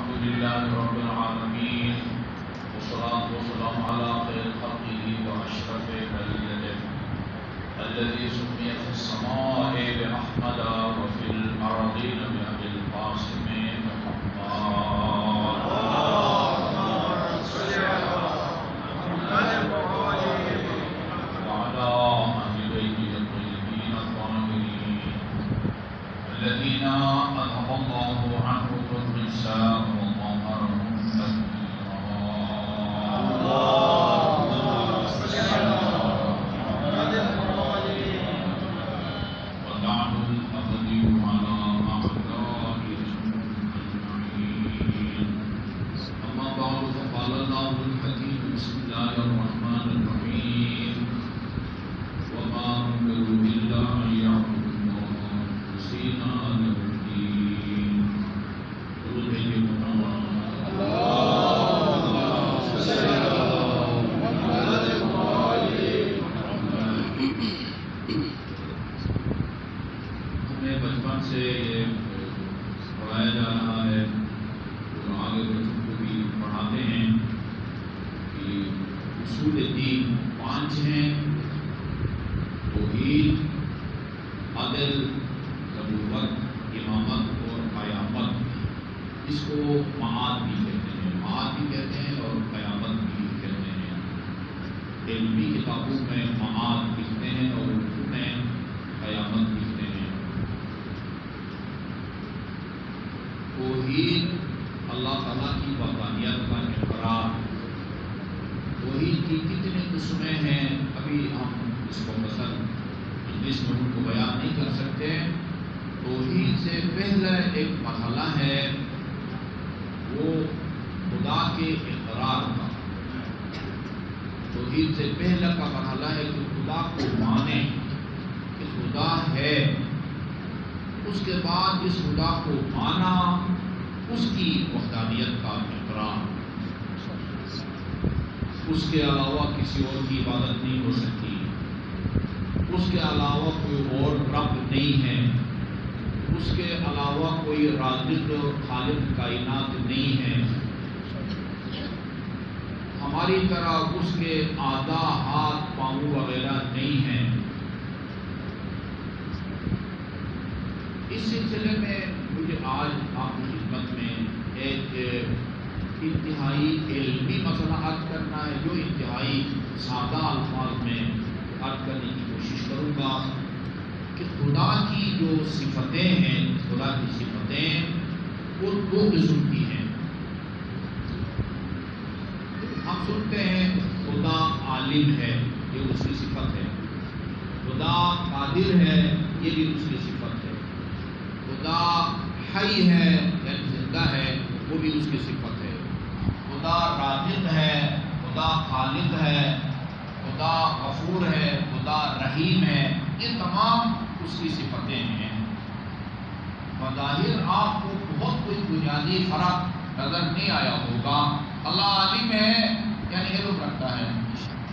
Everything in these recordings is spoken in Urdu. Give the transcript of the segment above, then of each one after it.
الحمد لله رب العالمين والصلاة والسلام على خير خلقه وأشرف بلده الذي سمي في السماء بأحمد وفي الأرضين بأبي القاسم محمد وعلى أهل بيته الطيبين الطاهرين الذين أذهب الله عنهم الرجس وطهرهم واللعن الأبدي على أعدائهم أجمعين. أما بعد فقال الله الحكيم بسم الله الرحمن الرحيم وما أمروا إلا أن يعبدوا الله مخلصين له الدين. ہمیں بچپن سے یہ پڑھایا جا رہا ہے اور آگے بچوں کو بھی پڑھاتے ہیں کہ اصول دین 5 ہیں: توحید، عدل، نبوت، امامت اور قیامت. اس کو معاد بھی کہتے ہیں، معاد بھی کہتے ہیں اور قیامت بھی کہتے ہیں. علمی کتابوں میں معاد لکھتے ہیں اور اردو میں قیامت لکھتے ہیں. توحید اللہ تعالیٰ کی وحدانیت کا اقرار. توحید کی کتنی قسمیں ہیں ابھی ہم اس کو مثلا انگلش میں ان کو بیان نہیں کر سکتے. توحید سے پہلے ایک مرحلہ ہے وہ خدا کے اقرار کا. توحید سے پہلے کا مرحلہ ہے کہ خدا کو مانے کہ خدا ہے. اس کے بعد اس خدا کو مانا، اس کی وحدانیت کا اقرار. اس کے علاوہ کسی اور کی عبادت نہیں ہو سکتی، اس کے علاوہ کوئی اور رب نہیں ہے، اس کے علاوہ کوئی رازق اور خالق کائنات نہیں ہے. ہماری طرح اس کے اعضاء، ہاتھ، پاؤں وغیرہ نہیں ہیں. اس سلسلے میں مجھے آج آپ کی خدمت میں ایک انتہائی علمی مسئلہ عرض کرنا ہے جو انتہائی سادہ الفاظ میں عرض کرنے کی کوشش کروں گا کہ خدا کی جو صفتیں ہیں، خدا کی صفتیں وہ 2 قسم کی ہیں. ہم سنتے ہیں خدا عالم ہے، یہ اس کی صفت ہے. خدا قادر ہے، یہ بھی اس کی صفت ہے. خدا حی ہے یعنی زندہ ہے، وہ بھی اس کی صفت ہے. خدا رازق ہے، خدا خالق ہے، خدا غفور ہے، خدا رحیم ہے. یہ تمام اس کی صفتیں ہیں. بظاہر آپ کو بہت کوئی بنیادی فرق نظر نہیں آیا ہوگا. اللہ عالم ہے یعنی علم رکھتا ہے،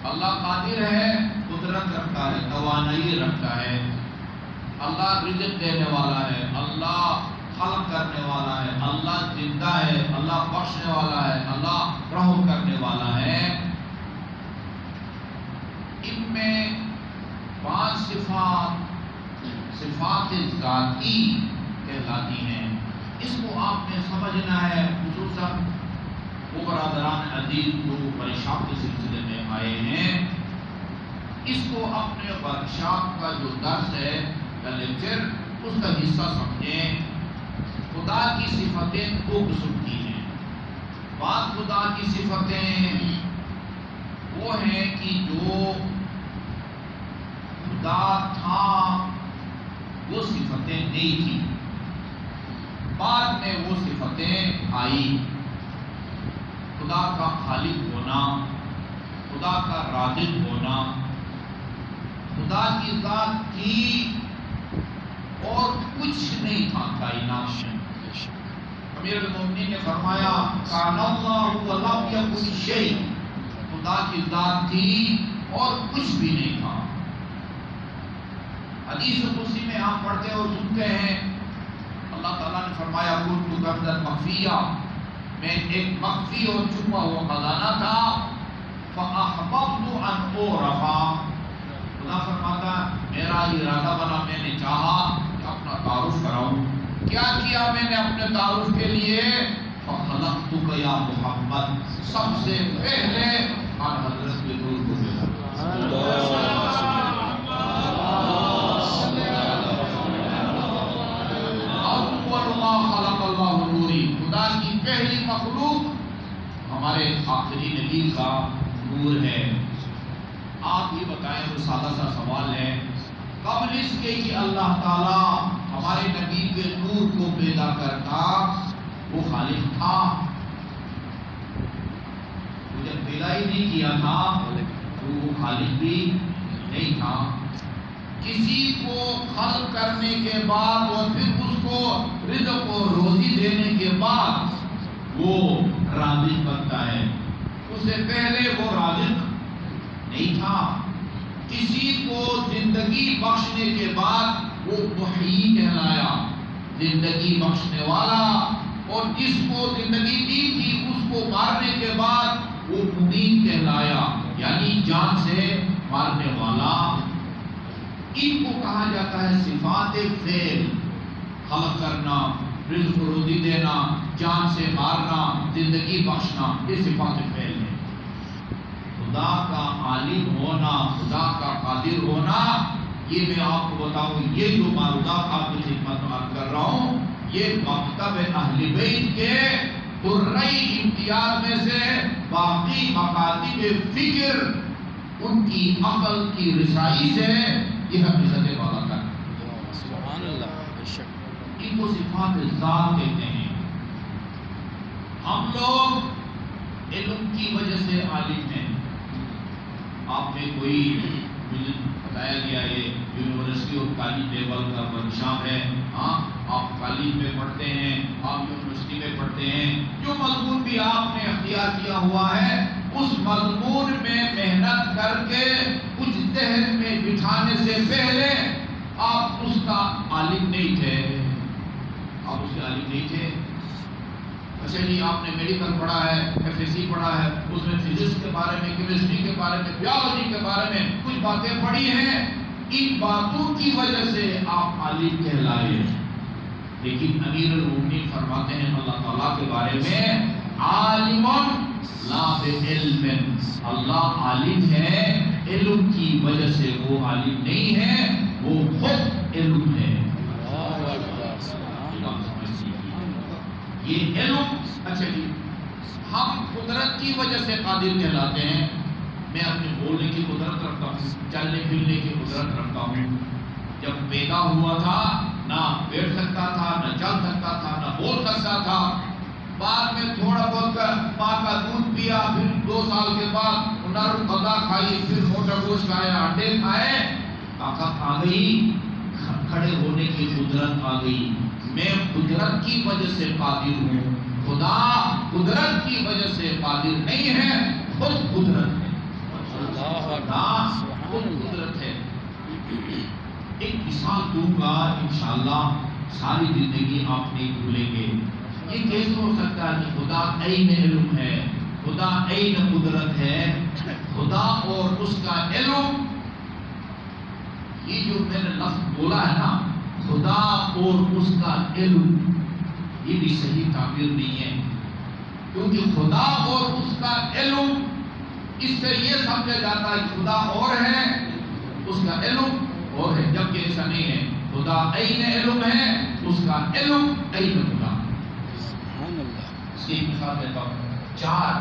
اللہ قادر ہے، قدرت رکھتا ہے، توانائی رکھتا ہے، اللہ رزق دینے والا ہے، اللہ خلق کرنے والا ہے، اللہ زندہ ہے، اللہ بخشنے والا ہے، اللہ رحم کرنے والا ہے. ان میں 5 صفات ذاتی کہلاتی ہیں. اس کو آپ نے سمجھنا ہے، خصوصاً وہ برادران عزیز جو ورکشاپ کے سلسلے میں آئے ہیں. اس کو اپنے ورکشاپ کا جو درس ہے یا لیکچر اس کا حصہ سمجھیں. خدا کی صفتیں 2 قسم کی ہیں. بعض خدا کی صفتیں وہ ہیں کہ جو خدا تھا وہ صفتیں نہیں تھی، بعد میں وہ صفتیں آئی. خدا کا خالق ہونا، خدا کا رازق ہونا. خدا کی ذات تھی اور کچھ نہیں تھا کائنات میں. امیر المومنین نے فرمایا کان اللہ ولم یکن شیء. خدا کی ذات تھی اور کچھ بھی نہیں تھا. حدیث قدسی میں آپ پڑھتے اور سنتے ہیں اللہ تعالیٰ نے فرمایا کنت کنزا مخفیہ، میں ایک مخفی اور چھپا ہوا خزانہ تھا، فَأَحْبَبْتُ أَنْ أُعْرَفَ، خدا فرماتا میرا ارادہ بنا، میں نے چاہا کہ اپنا تعارف کراؤں۔ کیا کیا میں نے اپنے تعارف کے لیے؟ فَخَلَقْتُكَ يَا محمد، سب سے پہلے آن حضرت کے نور کو ملا۔ اول ما خلق اللہ نوری، خدا کی پہلی مخلوق ہمارے آخری نبی کا نور ہے۔ آپ یہ بتائیں، وہ سادہ سا سوال ہے، قبل اس کے کہ اللہ تعالیٰ ہمارے نبی کے نور کو پیدا کرتا، وہ خالق تھا؟ وہ جب پیدا ہی نہیں کیا تھا تو وہ خالق بھی نہیں تھا۔ کسی کو خلق کرنے کے بعد اور پھر اس کو رزق و روزی دینے کے بعد وہ رازق بنتا ہے، اس سے پہلے وہ رازق نہیں تھا۔ کسی کو زندگی بخشنے کے بعد وہ محیی کہلایا، زندگی بخشنے والا، اور جس کو زندگی دی تھی اس کو مارنے کے بعد وہ ممید کہلایا، یعنی جان سے مارنے والا۔ ان کو کہا جاتا ہے صفات فعل، خلق کرنا، رزق و روزی دینا، جان سے مارنا، زندگی بخشنا، یہ صفات فعل ہے۔ خدا کا عالم ہونا، خدا کا قادر ہونا، یہ میں آپ کو بتاؤں، یہ جو معروضات آپ کی خدمت میں عرض کر رہا ہوں، یہ مکتب اہل بیت کے درئی امتیاز میں سے باقی مکاتب فکر، ان کی عقل کی رسائی سے یہ حقیقت والا کر۔ سبحان اللہ، ان کو صفات ذات کہتے ہیں۔ ہم لوگ علم کی وجہ سے عالم ہیں۔ آپ نے کوئی مجھے بتایا گیا یہ یونیورسٹی اور کالج لیول کا ورکشاپ ہے، ہاں آپ کالج میں پڑھتے ہیں، آپ یونیورسٹی میں پڑھتے ہیں، جو مضمون بھی آپ نے اختیار کیا ہوا ہے اس مضمون میں محنت کر کے کچھ ذہن میں بٹھانے سے پہلے آپ اس کا عالم نہیں تھے، آپ اس کے عالم نہیں تھے۔ اچھا جی، آپ نے میڈیکل پڑھا ہے، ایف ایس سی پڑھا ہے، اس میں فزکس کے بارے میں، کیمسٹری کے بارے میں، بیولوجی کے بارے میں کچھ باتیں پڑھی ہیں، ان باتوں کی وجہ سے آپ عالم کہلائے۔ لیکن امیر المومنین فرماتے ہیں اللہ تعالیٰ کے بارے میں، عالم لا بعلم، اللہ عالم ہے، علم کی وجہ سے وہ عالم نہیں ہے، وہ خود علم ہے۔ یہ علم، اچھا جی، ہم قدرت کی وجہ سے قادر کہلاتے ہیں۔ میں اپنے بولنے کی قدرت رکھتا ہوں، چلنے پھرنے کی قدرت رکھتا ہوں۔ جب پیدا ہوا تھا نہ بیٹھ سکتا تھا، نہ چل سکتا تھا، نہ بول سکتا تھا، بعد میں تھوڑا بہت ماں کا دودھ پیا، پھر 2 سال کے بعد نر غذا کھائی، پھر موٹا گوشت کھایا، انڈے کھائے، طاقت آ گئی، کھڑے ہونے کی قدرت آ گئی۔ میں قدرت کی وجہ سے قادر ہوں، خدا قدرت کی وجہ سے قادر نہیں ہے، خود قدرت ہے، خدا خود قدرت ہے۔ ایک مثال دوں گا، انشاءاللہ ساری زندگی آپ نہیں بھولیں گے۔ یہ کیسے ہو سکتا ہے کہ خدا عین علم ہے، خدا عین قدرت ہے، خدا اور اس کا علم، یہ جو میں نے لفظ بولا ہے نا، خدا اور اس کا علم، یہ بھی صحیح تعبیر نہیں ہے، کیونکہ خدا اور اس کا علم، اس سے یہ سمجھا جاتا ہے کہ خدا اور ہے، اس کا علم اور ہے، جبکہ ایسا نہیں ہے۔ خدا عین علم ہے، اس کا علم عین خدا۔ اس کی ایک مثال دیتا ہوں، چار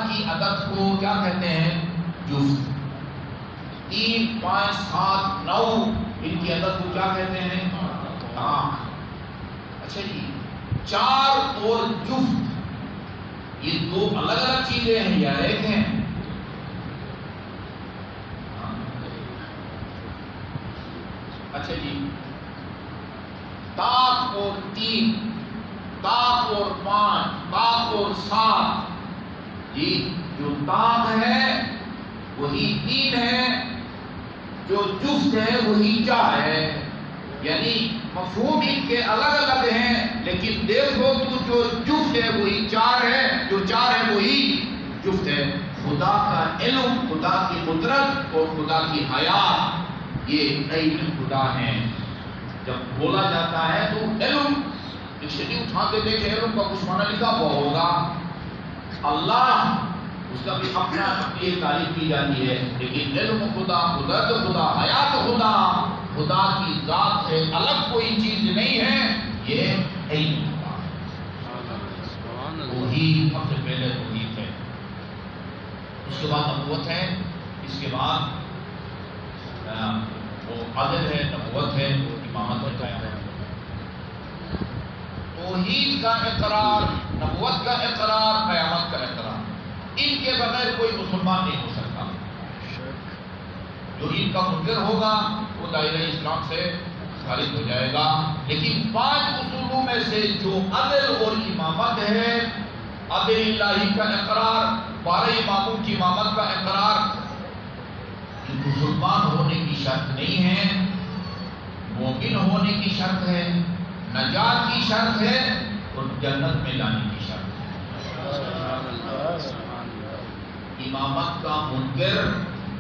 کی عدد کو کیا کہتے ہیں؟ جفت۔ 3، 5، 7، 9 ان کی عدد کو کیا کہتے ہیں؟ طاق۔ اچھا جی، 4 اور جفت یہ 2 الگ الگ چیزیں ہیں یا ایک ہیں؟ اچھا جی، طاق اور 3، طاق اور 5، طاق اور 7، جی جو طاق ہے وہی 3 ہے، جو جفت ہے وہی 4 ہے، یعنی مفہوم ان کے الگ الگ ہیں لیکن لیکن دیکھو تو جو جفت ہے وہی چار ہے، جو چار ہے وہی جفت ہے۔ خدا کا علم، خدا کی قدرت اور خدا کی حیات، یہ علم خدا ہے۔ جب بولا جاتا ہے تو علم، ڈکشنری اٹھا کے دیکھے علم کا کچھ معنی لکھا ہوا ہوگا، اللہ اس کا بھی اپنا اپنی ایک تعریف کی جاتی ہے، لیکن علم خدا، قدرت خدا، حیات خدا، خدا کی ذات سے الگ کوئی چیز نہیں ہے، یہ علم خدا ہے۔ توحید سب سے پہلے توحید ہے، اس کے بعد نبوت ہے، اس کے بعد وہ عدل ہے، نبوت ہے، امامت ہے۔ توحید کا اقرار، نبوت کا اقرار، قیامت کا اقرار، ان کے بغیر کوئی مسلمان نہیں ہو سکتا۔ جو ان کا منکر ہوگا وہ دائرہ اسلام سے خارج ہو جائے گا۔ لیکن 5 اصولوں میں سے جو عدل اور امامت ہے، عدل الہی کا اقرار، 12 اماموں کی امامت کا اقرار، مسلمان ہونے کی شرط نہیں ہے، مومن ہونے کی شرط ہے، نجات کی شرط ہے اور جنت میں جانے کی شرط ہے۔ امامت کا منکر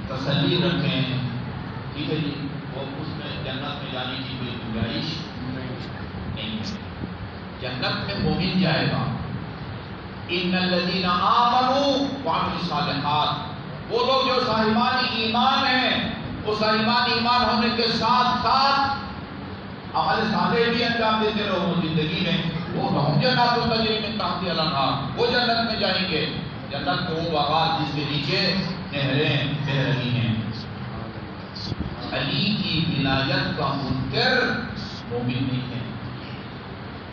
تسلی رکھیں، ٹھیک ہے جی، وہ اس میں جنت میں جانے کی کوئی گنجائش نہیں ہے۔ جنت میں مومن جائے گا۔ ان الذین آمنوا وعملوا الصالحات، وہ لوگ جو صاحبان ایمان ہیں، وہ صاحبان ایمان ہونے کے ساتھ ساتھ عمل صالح بھی انجام دیتے رہو زندگی میں، وہ لہم جنات تجری من تحتها الانہار، وہ جنت میں جائیں گے۔ جنت میں وہ باغات جس کے نیچے نہریں بہہ رہی ہیں۔ علی کی ولایت کا منکر مومن نہیں ہے۔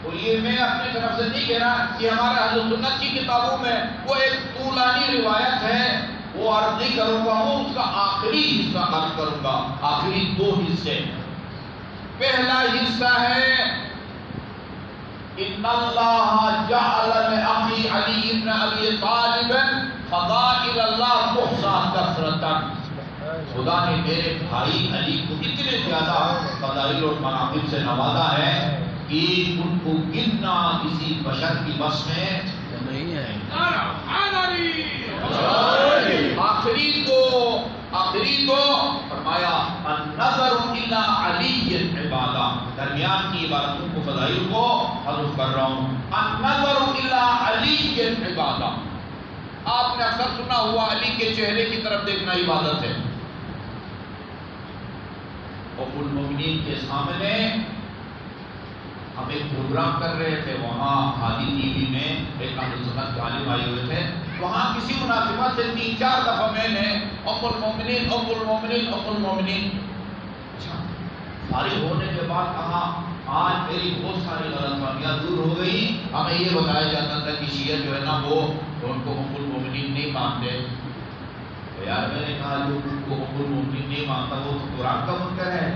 اور یہ میں اپنی طرف سے نہیں کہہ رہا کہ ہمارے اہل سنت کی کتابوں میں وہ ایک طولانی روایت ہے، وہ عرض نہیں کروں گا، وہ اس کا آخری حصہ عرض کروں گا، آخری 2 حصے۔ پہلا حصہ ہے ان اللہ جعل لأخی علی بن ابی طالب فضائل اللہ تحصى کثرتا، خدا نے میرے بھائی علی کو اتنے زیادہ فضائل اور مناقب سے نوازا ہے کہ ان کو گننا کسی بشر کی بس میں نہیں ہے۔ آخری کو فرمایا النظر الی علی عبادہ، درمیان کی عبادتوں کو فضائل کو حذف کر رہا ہوں۔ النظر الی علی عبادہ، آپ نے اکثر سنا ہوا علی کے چہرے کی طرف دیکھنا عبادت ہے۔ ام المؤمنین کے سامنے ہم ایک پروگرام کر رہے تھے، وہاں ہادی ٹی وی میں ایک اہل سنت کے عالم آئے ہوئے تھے، وہاں کسی مناسبت سے 3-4 دفعہ میں نے ام المؤمنین ام المؤمنین ام المؤمنین، اچھا فارغ ہونے کے بعد کہا آج میری بہت ساری غلط فہمیاں دور ہو گئی، ہمیں یہ بتایا جاتا تھا کہ شیعہ جو ہے نا وہ ان کو ام المؤمنین نہیں مانتے۔ تو یار میں نے کہا جو ان کو ام المؤمنین نہیں مانتا وہ تو قرآن کا منکر ہے۔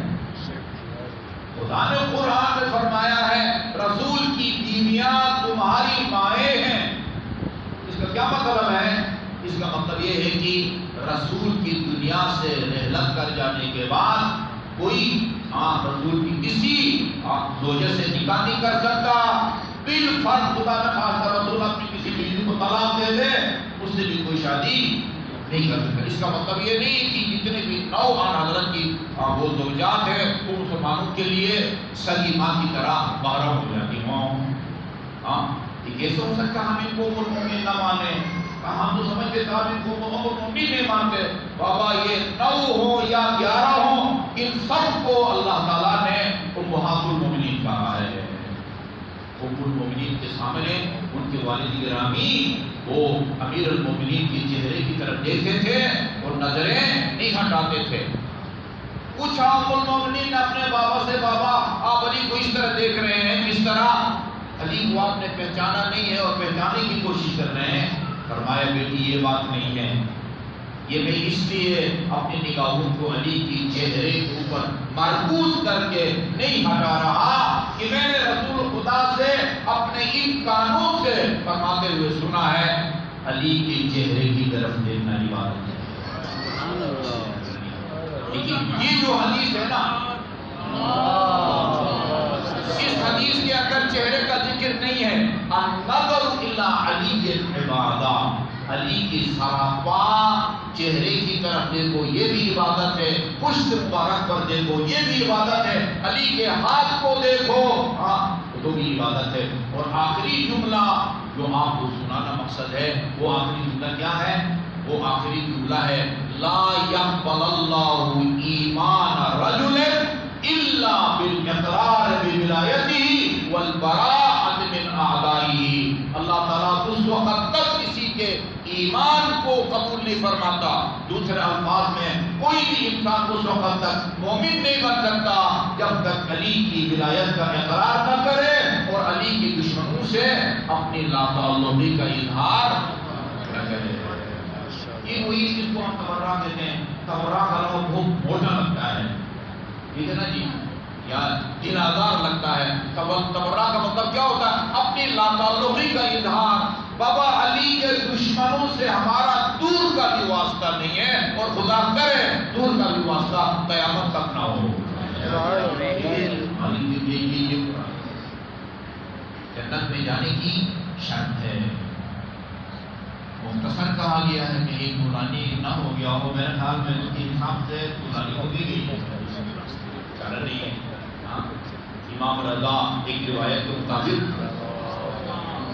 خدا نے قرآن میں فرمایا ہے رسول کی بیویاں تمہاری مائیں ہیں۔ اس کا کیا مطلب ہے؟ اس کا مطلب یہ ہے کہ رسول کی دنیا سے رحلت کر جانے کے بعد کوئی رسول کی کسی زوجہ سے نکاح نہیں کر سکتا، بالفرض خدا نے خاص رسول اپنی کسی بیوی کو طلاق دے دے، اس سے بھی کوئی شادی نہیں کر سکتا۔ اس کا مطلب یہ نہیں کہ جتنے بھی نوعان حضرت کی وہ زوجات ہیں وہ مسلمانوں کے لیے سگی ماں کی طرح محرم ہو جاتی ہوں۔ یہ کیسے ہو سکتا ہم ان کو ام المؤمنین نہ مانیں؟ ہم تو سمجھتے تھے ہم ان کو ام المؤمنین نہیں مانتے۔ بابا یہ 9 ہو یا 11 ہو، ان سب کو اللہ تعالیٰ نے امہات المؤمنین کہا ہے۔ ام المؤمنین کے سامنے ان کے والد گرامی وہ امیر المؤمنین کے چہرے کی طرف دیکھتے تھے اور نظریں نہیں ہٹاتے تھے۔ پوچھا ام المؤمنین نے اپنے بابا سے، بابا آپ علی کو اس طرح دیکھ رہے ہیں، کس طرح؟ علی کو آپ نے پہچانا نہیں ہے اور پہچاننے کی کوشش کر رہے ہیں۔ فرمایا بیٹی یہ بات نہیں ہے، یہ میں اس لیے اپنی نگاہوں کو علی کی چہرے کے اوپر مرکوز کر کے نہیں ہٹا رہا کہ میں نے رسول خدا سے اپنے ان کانوں سے فرماتے ہوئے سنا ہے علی کے چہرے کی طرف دیکھنا عبادت ہے۔ لیکن یہ جو حدیث ہے نا، اس حدیث کے اندر چہرے کا ذکر النظر الا علی عبادہ، علی کی سراپا چہرے کی طرف دیکھو یہ بھی عبادت ہے، پشت مبارک پر دیکھو یہ بھی عبادت ہے، علی کے ہاتھ کو دیکھو تو بھی عبادت ہے۔ اور آخری جملہ جو آپ کو سنانا مقصد ہے، وہ آخری جملہ کیا ہے؟ وہ آخری جملہ ہے لا يقبل اللہ ایمان رجل الا بالاقرار بولایتہ والبراءۃ من اعدائہ۔ اللہ تعالیٰ اس وقت تک کسی کے ایمان کو قبول نہیں فرماتا، دوسرے الفاظ میں کوئی بھی انسان اس وقت تک مومن نہیں بن سکتا جب تک علی کی ولایت کا اقرار نہ کرے اور علی کے دشمنوں سے اپنی لا تعلقی کا اظہار نہ کرے۔ یہ وہی جس کو ہم تبرع کہتے ہیں، تبرع کا لفظ بہت موٹا لگتا ہے، ٹھیک ہے نا جی، یا دل آزار لگتا ہے۔ تبرع کا مطلب کیا ہوتا ہے؟ اپنی لا تعلقی کا اظہار۔ بابا علی کے دشمنوں سے ہمارا دور کا بھی واسطہ نہیں ہے، اور خدا کرے دور کا بھی واسطہ قیامت تک نہ ہو۔ جنت میں جانے کی شرط ہے۔ مختصر کہا گیا ہے کہ ایک نورانی نہ ہو گیا ہو، میرے خیال میں اس کے حساب سے نورانی ہو بھی گئی ہے، چل رہی ہے۔ امام رضا ایک روایت کے مطابق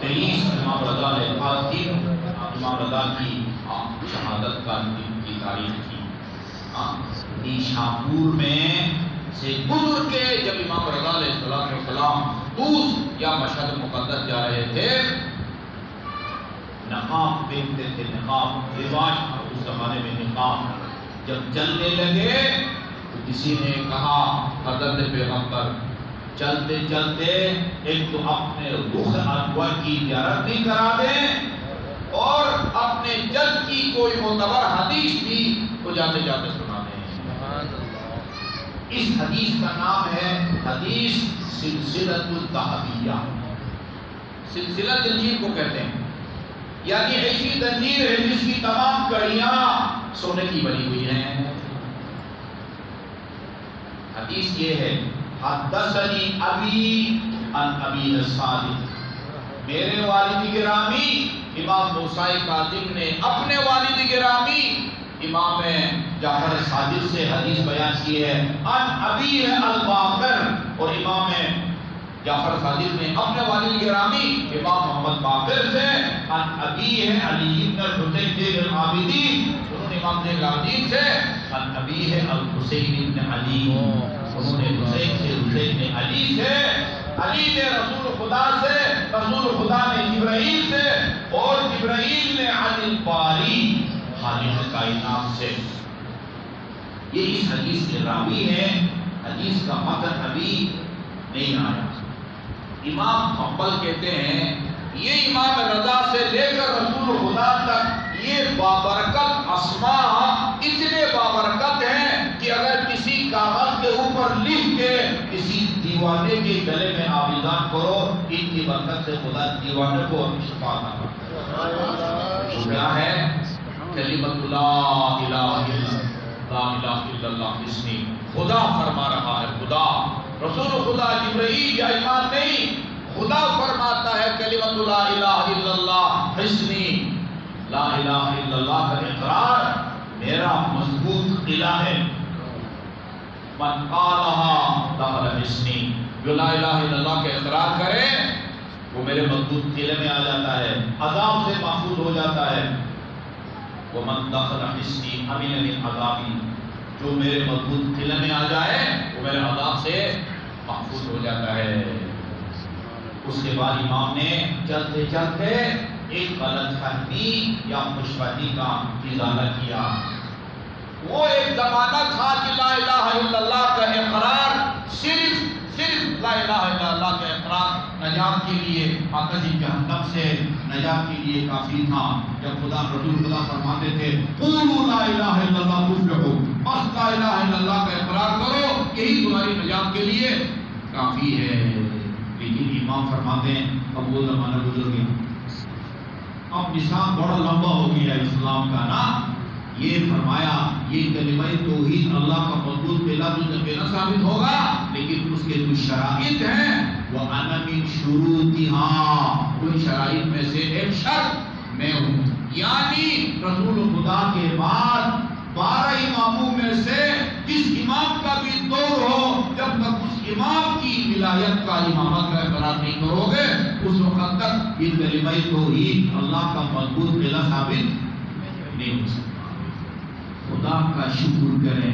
23 امام رضا نے امام رضا کی شہادت کا دن کی تاریخ تھی۔ نیشاپور میں سے گزر کے جب امام رضا علیہ السلام طوس یا مشہد مقدس جا رہے تھے، نقاب پہنتے تھے، نقاب رواج تھا اس زمانے میں۔ نقاب جب چلنے لگے تو کسی نے کہا حضرت پیغمبر چلتے چلتے ایک تو اپنے رخ انور کی زیارت بھی کرا دیں اور اپنے جد کی کوئی معتبر حدیث بھی تو جاتے جاتے سنا دیں۔ اس حدیث کا نام ہے حدیث سلسلۃ الذہبیہ۔ سلسلہ زنجیر کو کہتے ہیں، یعنی ایسی زنجیر ہے جس کی تمام کڑیاں سونے کی بنی ہوئی ہیں۔ حدیث یہ ہے حدثنی ابی عن ابی الصادق، میرے والد گرامی امام موسیٰ کاظم نے اپنے والد گرامی امام جعفر صادق سے حدیث بیان کی ہے۔ عن ابی الباقر، اور امام جعفر صادق نے اپنے والد گرامی امام محمد باقر سے عن ابی علی بن الحسین زین العابدین، انہوں نے امام زین العابدین سے عن ابی الحسین بن علی، انہوں نے حسین سے حسین بن علی سے، علی نے رسول خدا سے، رسول خدا نے جبرائیل سے، اور جبرائیل نے عن الباری خالق کائنات سے۔ یہ اس حدیث کے راوی ہیں، حدیث کا متن ابھی نہیں آیا۔ امام حنبل کہتے ہیں یہ امام رضا سے لے کر رسول خدا تک یہ بابرکت اسماء اتنے بابرکت ہیں کہ اگر کسی کاغذ کے اوپر لکھ کے کسی دیوانے کے گلے میں آویزان کرو، ان کی برکت سے خدا دیوانے کو شفا عطا کرتا ہے۔ کیا ہے؟ کلمۃ لا الہ الا اللہ اسمی، خدا فرما رہا ہے، خدا رسول خدا جبرائیل یا ایمان نہیں، خدا فرماتا ہے کلمۃ لا الہ الا اللہ حسنی، لا الہ الا اللہ کا اقرار میرا مضبوط قلعہ ہے۔ من قالها دخل حسنی، جو لا الہ الا اللہ کا اقرار کرے وہ میرے مضبوط قلعے میں آ جاتا ہے، عذاب سے محفوظ ہو جاتا ہے۔ ومن دخل حسنی امن من عذابی، جو میرے مضبوط قلعے میں آ جائے وہ میرے عذاب سے محفوظ ہو جاتا ہے۔ اس کے بعد امام نے چلتے چلتے ایک غلط فہمی یا خوش فہمی کا ازالہ کیا۔ وہ ایک زمانہ تھا کہ لا الہ الا اللہ کا اقرار صرف لا الہ الا اللہ کا اقرار نجات کے لیے، آقا جی جہنم سے نجات کے لیے کافی تھا۔ جب خدا رسول خدا فرماتے تھے قولوا لا الہ الا اللہ تفلحوا، بس لا الہ الا اللہ کا اقرار کرو یہی تمہاری نجات کے لیے کافی ہے۔ لیکن امام فرماتے ہیں اب وہ زمانہ گزر گیا، اب نظام بڑا لمبا ہو گیا اسلام کا نا۔ یہ فرمایا یہ کلمہ توحید اللہ کا مضبوط پہلا پہلا ثابت ہوگا، لیکن اس کے کچھ شرائط ہیں، وَأَنَا مِن شُرُوطِهَا، ان شاہد میں سے ایک شخص میں ہوں. یعنی رسول خدا کے بعد 12 اماموں میں سے جس امام کا بھی دور ہو، جب تک اس امام کی ولایت کا امامت کا اقرار نہیں کرو گے اس وقت تک یہ کلمہ توحید اللہ کا مضبوط قلعہ ثابت نہیں ہو سکتا. خدا کا شکر کریں،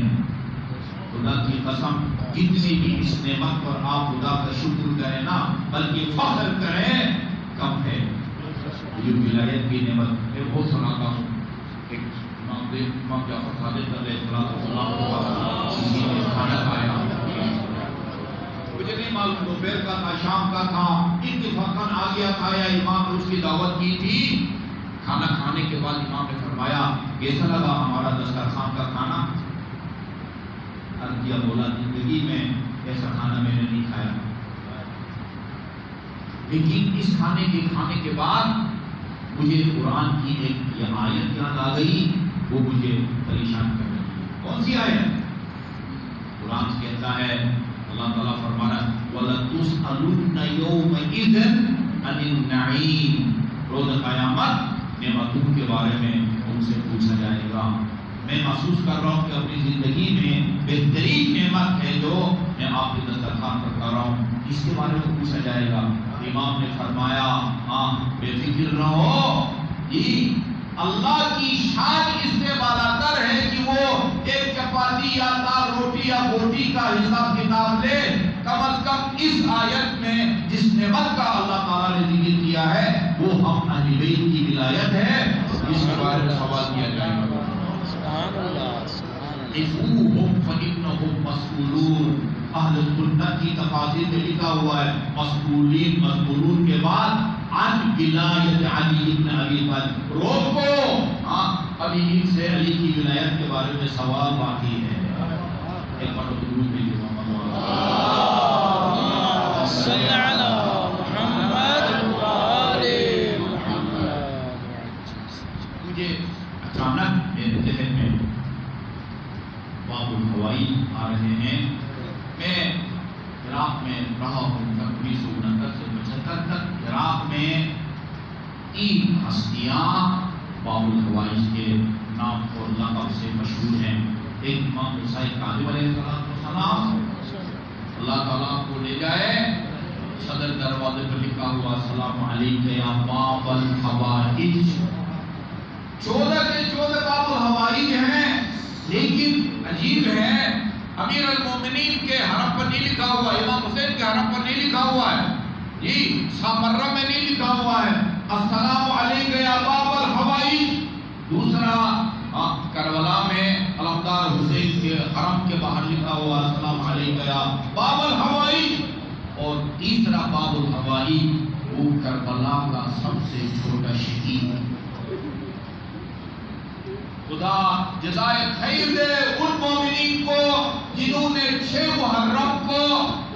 خدا کی قسم جتنی بھی اس نعمت پر آپ خدا کا شکر کریں نا، بلکہ فخر کریں، کم ہے. یہ ولایت کی نعمت میں بہت سناتا ہوں. ایک امام جعفر صادق علیہ السلام کسی نے کھانا کھایا، مجھے نہیں معلوم دوپہر کا تھا شام کا تھا، اتفاقاً آ گیا تھا یا امام نے اس کی دعوت کی تھی. کھانا کھانے کے بعد امام نے فرمایا کیسا لگا ہمارا دسترخوان کا کھانا؟ عرض کیا، بولا زندگی میں ایسا کھانا میں نے نہیں کھایا، لیکن اس کھانے کے بعد مجھے قرآن کی ایک یہ آیت یاد آ گئی، وہ مجھے پریشان کر رہی ہے. کون سی آیت؟ قرآن سے کہتا ہے، اللہ تعالیٰ فرما رہا ہے وَلَتُسْأَلُنَّ يَوْمَئِذٍ عَنِ النَّعِيمِ، روز قیامت نعمتوں کے بارے میں ان سے پوچھا جائے گا. میں محسوس کر رہا ہوں کہ اپنی زندگی میں بہترین نعمت ہے جو میں آپ کے دسترخوان پر کر رہا ہوں، اس کے بارے میں پوچھا جائے گا. امام نے فرمایا ہاں بے فکر رہو، جی اللہ کی شان اس سے بالاتر ہے کہ وہ ایک چپاتی یا دال روٹی یا بوٹی کا حساب کتاب لے. کم از کم اس آیت میں جس نعمت کا اللہ تعالیٰ نے ذکر کیا ہے وہ ہم اہل بیت کی ولایت ہے، اس کے بارے میں سوال کیا جائے گا. قفوہم فإنہم مسئولون، اہل سنت کی تفاسیر میں لکھا ہوا ہے مسئولین مسئولون کے بعد عن ولایت علی بن ابی طالب، روکو ابھی ان سے علی کی ولایت کے بارے میں سوال باقی ہے. ایک بار درود بھی صلی علی محمد وآل محمد. مجھے اچانک میرے ذہن میں باب الحوائی آ رہے ہیں. میں عراق میں رہا ہوں 1969 سے 75 تک. عراق میں 3 ہستیاں باب الحوائی کے نام اور لقب سے مشہور ہیں. ایک امام موسیٰ کاظم علیہ السلام، اللہ تعالیٰ کو لے جائے، صدر دروازے پر لکھا ہوا السلام علیکم یا باب الحوائج. 14 کے 14 باب الحوائج ہیں، لیکن عجیب ہے امیر المومنین کے حرم پر نہیں لکھا ہوا، امام حسین کے حرم پر نہیں لکھا ہوا ہے، جی سامرہ میں نہیں لکھا ہوا ہے السلام علیکم یا باب الحوائج. دوسرا کربلا میں علمدار حسین کے حرم کے باہر لکھا ہوا السلام علیکم یا باب الحوائج. اور تیسرا باب الحوائج وہ کربلا کا سب سے چھوٹا شہید. خدا جزائے خیر دے ان مومنین کو جنہوں نے 6 محرم کو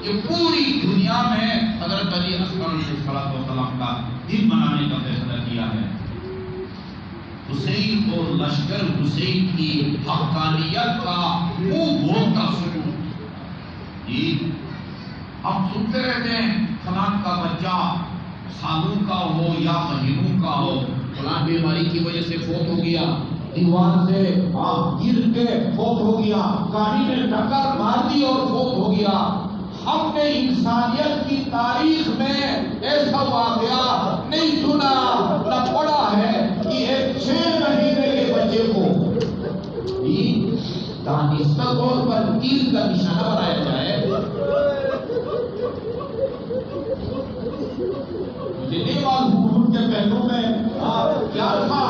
یہ پوری دنیا میں حضرت علی اصغر علیہ السلام کا دن منانے کا فیصلہ کیا ہے. حسین اور لشکر حسین کی حقانیت کا منہ بولتا ثبوت. جی ہم سنتے رہتے ہیں فلان کا بچہ سالوں کا ہو یا مہینوں کا ہو فلان بیماری کی وجہ سے فوت ہو گیا، دیوار سے گر کے فوت ہو گیا، گاڑی نے ٹکر مار دی اور فوت ہو گیا. ہم نے انسانیت کی تاریخ میں ایسا واقعہ نہیں سنا نہ پڑھا ہے کہ ایک 6 مہینے کے بچے کو دانستہ طور پر تیر کا نشانہ بنایا جائے. مجھے نہیں معلوم ان کے پہلو میں کیا تھا،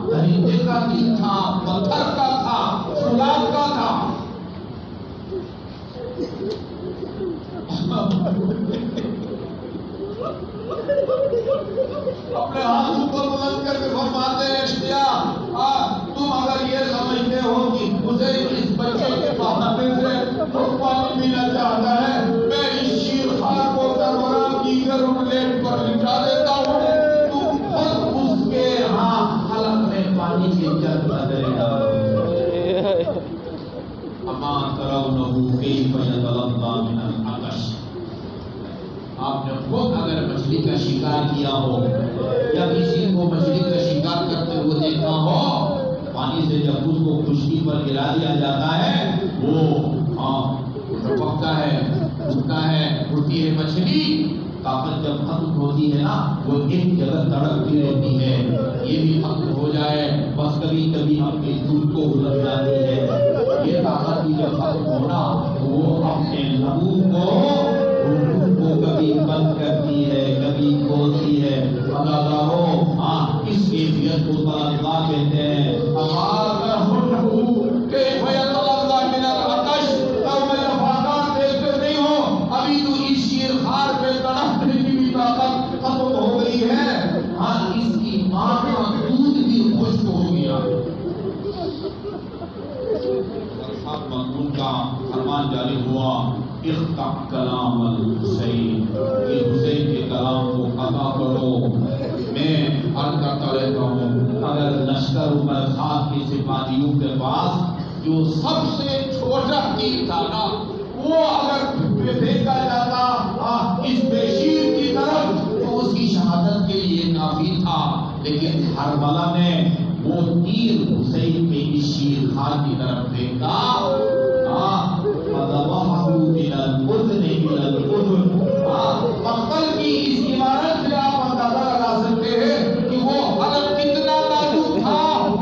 درندے کا دل تھا، پتھر کا تھا، فولاد کا تھا. اپنے ہاتھ اوپر بلند کر کے فرماتے ہیں اشتیا تم اگر یہ سمجھتے ہو کہ مجھے اس بچے کے بہانے سے پانی پینا چاہتا ہے، میں اس شیر خار کو کربلا کی گرملیٹ پر لٹا دیتا ہوں، تم خود اس کے حلق میں پانی کی جگ بدے گا. اما ترونہ کیف یتلظی من العطش. آپ نے خود اگر مچھلی کا شکار کیا ہو یا کسی کو مچھلی کا شکار کرتے ہوئے دیکھا ہو، پانی سے جب اس کو خشکی پر گرا دیا جاتا ہے وہ ٹپکتا ہے، اٹھتا ہے، اٹھتی ہے مچھلی، طاقت جب ختم ہوتی ہے نا وہ ایک جگہ تڑپتی رہتی ہے، یہ بھی ختم ہو جائے بس کبھی کبھی اپنی دودھ کو بلند جاتی ہے، یہ طاقت بھی جب ختم ہونا وہ اپنے لبوں کو کبھی بند کرتی ہے، کبھی کھولتی ہے۔ اس کیفیت کو طلبگاہ کہتے ہیں۔ ابھی تو اس شیر خار پہ تڑپنے کی بھی طاقت ختم ہو گئی ہے، اس کی ماں کا دودھ بھی خشک ہو گیا۔ مقبول کا فرمان جاری ہوا، اقطع کلام الحسین، کہ حسین کے کلام کو قطع کرو۔ میں عرض کرتا رہتا ہوں، اگر لشکر عمر خان کے سپاہیوں کے پاس جو سب سے چھوٹا تیر تھا نا وہ اگر پھینکا جاتا اس بشیر کی طرف تو اس کی شہادت کے لیے کافی تھا، لیکن حربلہ نے وہ تیر حسین کے اس شیر خان کی طرف پھینکا، مقتل کی اس عمارت سے آپ اندازہ لگا سکتے ہیں کہ وہ حلق کتنا نازک تھا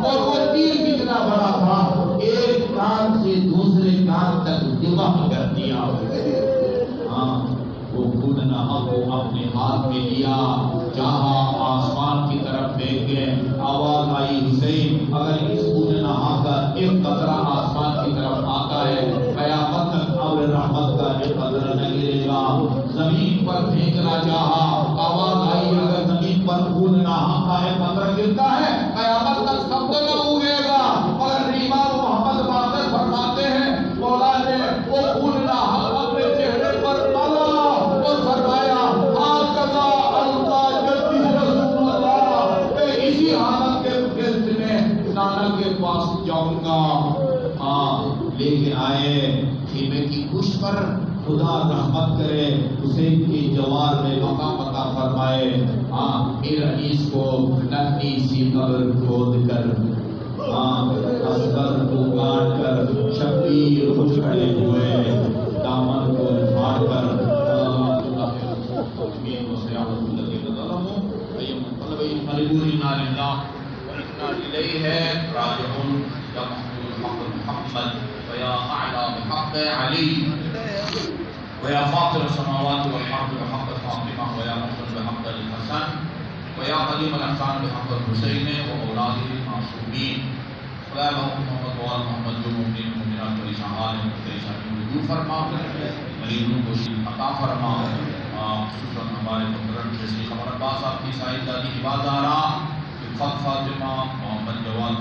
اور وہ تیر کتنا بڑا تھا، ایک کان سے دوسرے کان تک دماغ کر دیا۔ وہ خون نہا کو اپنے ہاتھ میں لیا، جہاں آسمان کی طرف پھینکے، آواز آئی حسین اگر اس خون نہا کا ایک قطرہ آسمان کی طرف آتا ہے قیامت تک ابر رحمت کا ایک قطرہ نہ گرے گا۔ زمین پر پھینکنا چاہا، آواز آئی اگر زمین پر خون نہا کا ایک قطرہ گرتا ہے قیامت تک سب کو نہ اگے گا۔ اور امام محمد باقر فرماتے ہیں مولا نے وہ خون نہا اپنے چہرے پر مالا اور فرمایا آقا اللہ جدی رسول اللہ، میں اسی حالت کے گرد میں نانا کے پاس جاؤں گا۔ لے کے آئے خیمے کی گوشت پر، خدا رحمت کرے حسین کے جوار میں مقام عطا فرمائے۔ میر انیس کو ننھی سی قبر کھود کر، اصغر کو کاٹ کر، شبیر کچھ کھڑے ہوئے دامن کو جھاڑ کر، ويا أعلى بحق علي ويا فاطر السماوات والأرض بحق فاطمة ويا محسن بحق الحسن ويا قديم الإحسان بحق الحسين وأولاده المعصومين خدا محمد وآل محمد جو مومنین مومنات پریشان حال ہیں پریشانی دور فرما، مریضوں کو شفا عطا فرما، خصوصاً ہمارے مقرر جیسے خبر عباس آپ کی سائیدہ کی عبادارہ فاطمہ محمد جواد